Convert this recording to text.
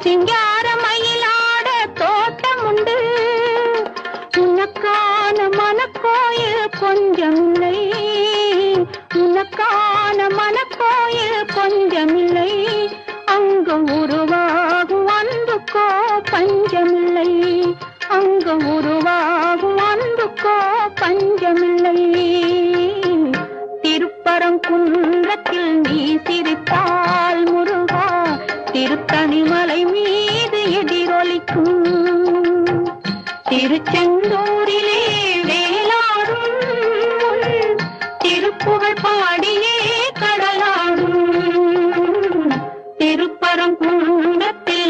சிங்கார மயிலாட தோட்டம் உண்டு உனக்கான மனக்கோயில் கொஞ்சமில்லை உனக்கான மனக்கோயில் கொஞ்சமில்லை அங்கு உருவாகும் அன்புக்கோ பஞ்சமில்லை அங்கு உருவாகும் அன்புக்கோ பஞ்சமில்லை திருப்பரங்குன்றத்தில் நீ சிரித்தால் முருகா திருத்தணிமலை மீது எதிரொலிக்கும் திருச்செந்தூரிலே